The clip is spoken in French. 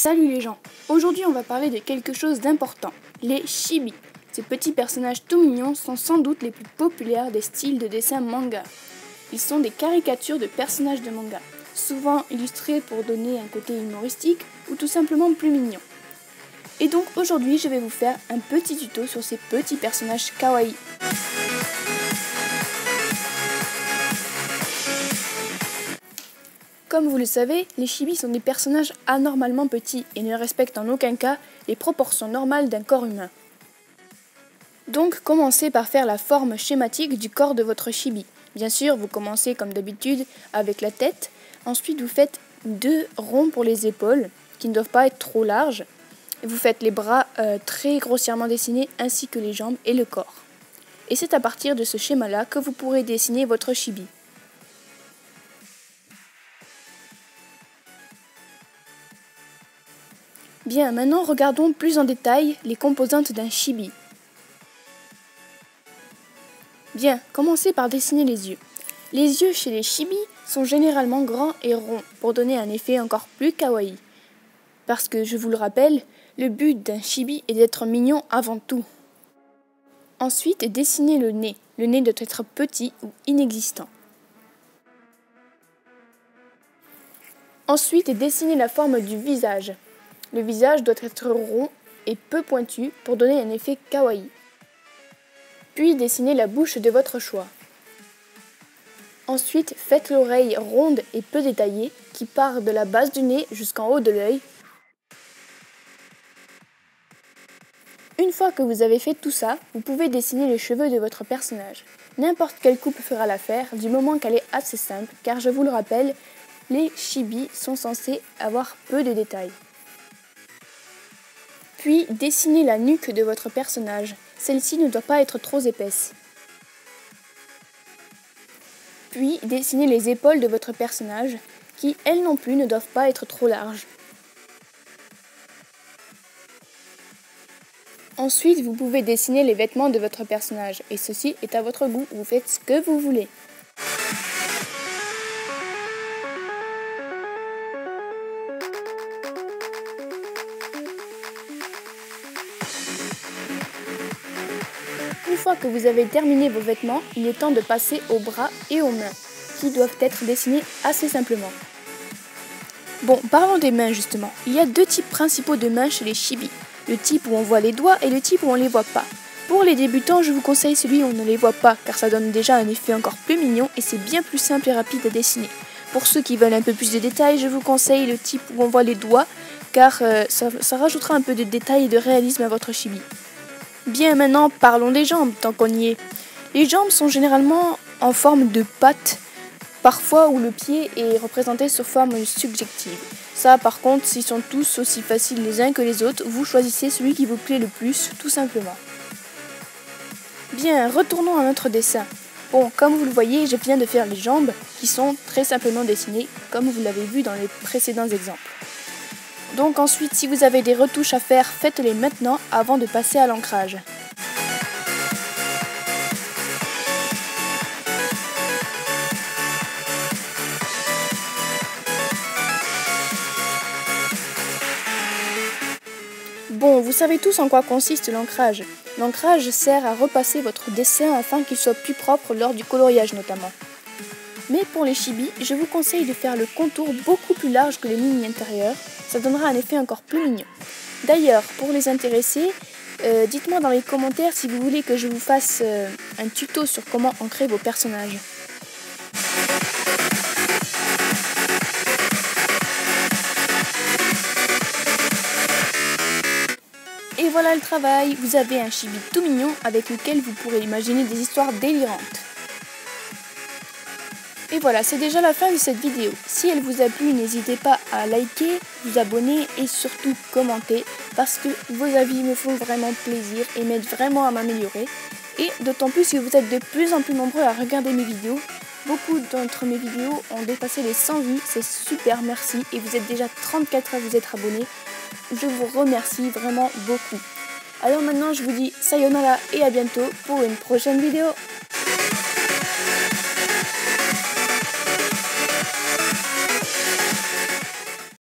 Salut les gens, aujourd'hui on va parler de quelque chose d'important, les chibis. Ces petits personnages tout mignons sont sans doute les plus populaires des styles de dessin manga. Ils sont des caricatures de personnages de manga, souvent illustrés pour donner un côté humoristique ou tout simplement plus mignon. Et donc aujourd'hui je vais vous faire un petit tuto sur ces petits personnages kawaii. Comme vous le savez, les chibis sont des personnages anormalement petits et ne respectent en aucun cas les proportions normales d'un corps humain. Donc commencez par faire la forme schématique du corps de votre chibi. Bien sûr, vous commencez comme d'habitude avec la tête, ensuite vous faites 2 ronds pour les épaules, qui ne doivent pas être trop larges, et vous faites les bras très grossièrement dessinés ainsi que les jambes et le corps. Et c'est à partir de ce schéma-là que vous pourrez dessiner votre chibi. Bien, maintenant regardons plus en détail les composantes d'un chibi. Bien, commencez par dessiner les yeux. Les yeux chez les chibis sont généralement grands et ronds pour donner un effet encore plus kawaii. Parce que, je vous le rappelle, le but d'un chibi est d'être mignon avant tout. Ensuite, dessinez le nez. Le nez doit être petit ou inexistant. Ensuite, dessinez la forme du visage. Le visage doit être rond et peu pointu pour donner un effet kawaii. Puis dessinez la bouche de votre choix. Ensuite, faites l'oreille ronde et peu détaillée qui part de la base du nez jusqu'en haut de l'œil. Une fois que vous avez fait tout ça, vous pouvez dessiner les cheveux de votre personnage. N'importe quelle coupe fera l'affaire du moment qu'elle est assez simple, car je vous le rappelle, les chibis sont censés avoir peu de détails. Puis, dessinez la nuque de votre personnage. Celle-ci ne doit pas être trop épaisse. Puis, dessinez les épaules de votre personnage, qui, elles non plus, ne doivent pas être trop larges. Ensuite, vous pouvez dessiner les vêtements de votre personnage, et ceci est à votre goût, vous faites ce que vous voulez. Une fois que vous avez terminé vos vêtements, il est temps de passer aux bras et aux mains, qui doivent être dessinés assez simplement. Bon, parlons des mains justement. Il y a 2 types principaux de mains chez les chibis. Le type où on voit les doigts et le type où on ne les voit pas. Pour les débutants, je vous conseille celui où on ne les voit pas, car ça donne déjà un effet encore plus mignon et c'est bien plus simple et rapide à dessiner. Pour ceux qui veulent un peu plus de détails, je vous conseille le type où on voit les doigts, car ça rajoutera un peu de détails et de réalisme à votre chibi. Bien, maintenant parlons des jambes, tant qu'on y est. Les jambes sont généralement en forme de pattes, parfois où le pied est représenté sous forme subjective. Ça, par contre, s'ils sont tous aussi faciles les uns que les autres, vous choisissez celui qui vous plaît le plus, tout simplement. Bien, retournons à notre dessin. Bon, comme vous le voyez, je viens de faire les jambes, qui sont très simplement dessinées, comme vous l'avez vu dans les précédents exemples. Donc ensuite, si vous avez des retouches à faire, faites-les maintenant avant de passer à l'ancrage. Bon, vous savez tous en quoi consiste l'ancrage. L'ancrage sert à repasser votre dessin afin qu'il soit plus propre lors du coloriage notamment. Mais pour les chibis, je vous conseille de faire le contour beaucoup plus large que les lignes intérieures, ça donnera un effet encore plus mignon. D'ailleurs, pour les intéressés, dites-moi dans les commentaires si vous voulez que je vous fasse un tuto sur comment ancrer vos personnages. Et voilà le travail, vous avez un chibi tout mignon avec lequel vous pourrez imaginer des histoires délirantes. Et voilà, c'est déjà la fin de cette vidéo. Si elle vous a plu, n'hésitez pas à liker, vous abonner et surtout commenter parce que vos avis me font vraiment plaisir et m'aident vraiment à m'améliorer. Et d'autant plus que vous êtes de plus en plus nombreux à regarder mes vidéos. Beaucoup d'entre mes vidéos ont dépassé les 100 vues, c'est super, merci. Et vous êtes déjà 34 à vous être abonnés. Je vous remercie vraiment beaucoup. Alors maintenant, je vous dis sayonara et à bientôt pour une prochaine vidéo.